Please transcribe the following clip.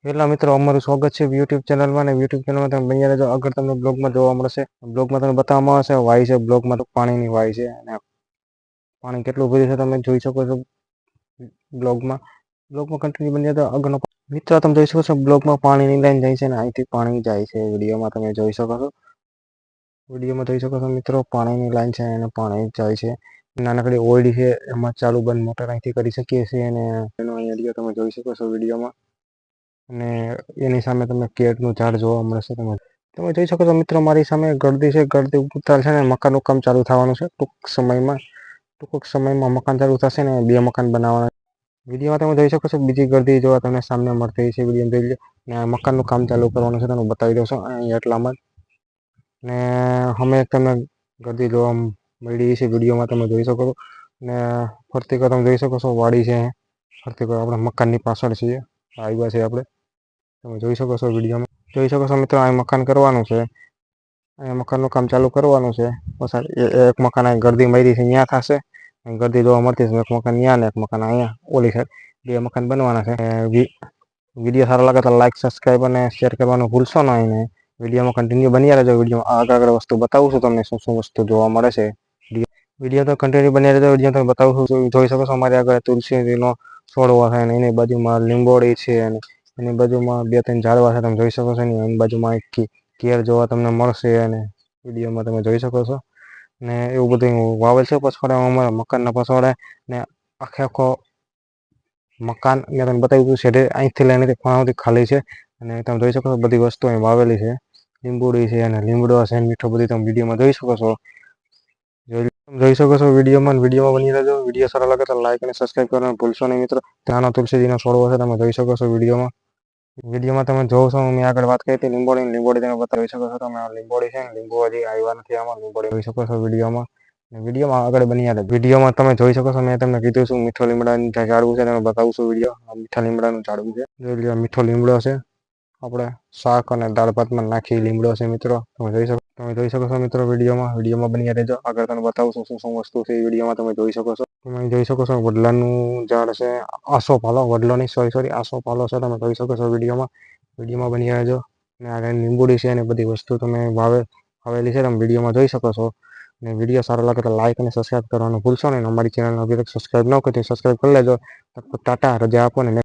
Hello મિત્રો, અમારું સ્વાગત છે યુટ્યુબ ચેનલમાં. અને યુટ્યુબ ચેનલમાં તમે બન્યા રહેજો. આગળ તમને બ્લોગમાં જોવા મળશે. બ્લોગમાં તમને બતાવવામાં આવશે વાય છે, બ્લોગમાં તો પાણીની વાય છે અને પાણી કેટલું ભર્યું છે તમે જોઈ શકો છો બ્લોગમાં. બ્લોગમાં કન્ટિન્યુ બન્યા તો આગળનો મિત્રો તમે જોઈ શકો છો બ્લોગમાં પાણીની લાઈન જાય છે અને અહીંથી પાણી જાય છે. વિડીયોમાં તમે જોઈ શકો છો. વિડીયોમાં જોઈ શકો છો મિત્રો, પાણીની લાઈન છે અને પાણી જાય છે. નાનકડી ઓરડી છે, એમાં ચાલુ બંધ મોટર અહીંથી કરી શકીએ છીએ. અને એનો અહીંયા તમે જોઈ શકો છો વિડીયોમાં. અને એની સામે તમને કેળનું ઝાડ જોવા મળશે. તમે જોઈ શકો છો મિત્રો, મારી સામે ગળદી છે. ગળદી ઉપર છે ને મકાનનું કામ ચાલુ થવાનું છે ટૂંક સમયમાં મકાન ચાલુ થશે ને 2 મકાન બનાવવાના. વિડીયોમાં તમે જોઈ શકો છો બીજી ગળદી જોવા તમને સામે મળતી છે. વિડીયો જોઈ લો. ને મકાનનું કામ ચાલુ કરવાનું છે, તમને બતાવી દઉં છું અહીં એટલામાં જ. ને અમે તમને ગળદી જોવા મળી છે વિડીયોમાં તમે જોઈ શકો છો. ને ફરતી તમે જોઈ શકો છો વાડી છે. ફરતી આપણે મકાનની પાછળ છીએ, આવ્યા છે આપણે. તમે જોઈ શકો છો વિડીયોમાં. જોઈ શકો છો મિત્રો, અહીં મકાન કરવાનું છે. અહીંયા મકાનનું કામ ચાલુ કરવાનું છે. એક મકાન અહીં ગળદી મારી છે ત્યાં થશે. ગળદી જોવા મળતી છે. એક મકાન ત્યાં ને એક મકાન અહીંયા ઓલી સાઈડ. 2 મકાન બનવાના છે. વિડીયો સારો લાગે તો લાઈક, સબસ્ક્રાઈબ અને શેર કરવાનું ભૂલશો નહીં. ને વિડીયોમાં કન્ટિન્યુ બન્યા રહેજો. વિડીયોમાં આગળ વસ્તુ બતાવું છું તમને શું શું વસ્તુ જોવા મળે છે. વિડીયો તો કન્ટિન્યુ બન્યા રહેજો. વિડીયો તમે બતાવું છું. જોઈ શકો છો અમારી આગળ તુલસીનો છોડવા છે અને એની બાજુમાં લીંબોડી છે. અને એની બાજુમાં 2-3 ઝાડવા છે, તમે જોઈ શકો છો. એની બાજુમાં એક કેર જોવા તમને મળશે અને વિડીયોમાં તમે જોઈ શકો છો. ને એવું બધું વાવેલ છે પછવાડે અમારા મકાનના પછવાડે. ને આખો મકાન મેં તમને બતાવી દીધું છે. અહીંથી લઈને ખાલી છે. અને તમે જોઈ શકો છો બધી વસ્તુ અહીં વાવેલી છે. લીંબોડી છે અને લીમડો છે, મીઠો બધી તમે વિડીયોમાં જોઈ શકો છો. જોઈ શકો છો વિડીયોમાં બની રહેજો. વિડીયો સારો લાગે તો લાઈક અને સબસ્ક્રાઈબ કરવાનું ભૂલશો નહીં મિત્રો. ત્યાંનો તુલસીજીનો છોડવો છે, તમે જોઈ શકો છો વિડીયોમાં તમે જોવો છો. મેં આગળ વાત કરી હતી લીંબોડી તમે બતાવી શકો છો. તમે લીંબોડી છે ને લીંબુ હજી આવ્યા નથી આમાં. લીંબોડી જોઈ શકો છો વિડીયોમાં આગળ બની આવે. વિડીયોમાં તમે જોઈ શકો છો. મેં તમને કીધું છું મીઠો લીમડાનું ઝાડવું છે, તમે બતાવું છું વિડીયો. મીઠા લીમડાનું ઝાડવું છે. જોઈ લો, મીઠો લીમડો છે. આપણે શાક અને દાળ ભાતમાં નાખી લીમડો છે મિત્રો. તમે જોઈ શકો છો મિત્રો વિડીયોમાં બની રહેજો. આગળ તમને બતાવું છું શું શું વસ્તુ છે એ વિડીયોમાં તમે જોઈ શકો છો. તમે જોઈ શકો છો વડલાનું ઝાડ છે. આસોપાલો, વડલો નહીં, સોરી આસોપાલો છે. તમે જોઈ શકો છો વિડીયોમાં બની રહેજો. અને આગળ લીંબુડી છે અને બધી વસ્તુ તમે વાવેલી છે, તમે વિડીયોમાં જોઈ શકો છો. અને વિડીયો સારો લાગે તો લાઈક અને સબસ્ક્રાઈબ કરવાનું ભૂલશો નહીં. અમારી ચેનલ અભી તક સબસ્ક્રાઈબ ન કરી તો સબસ્ક્રાઈબ કરી લેજો. ટાટા, રજા આપો ને.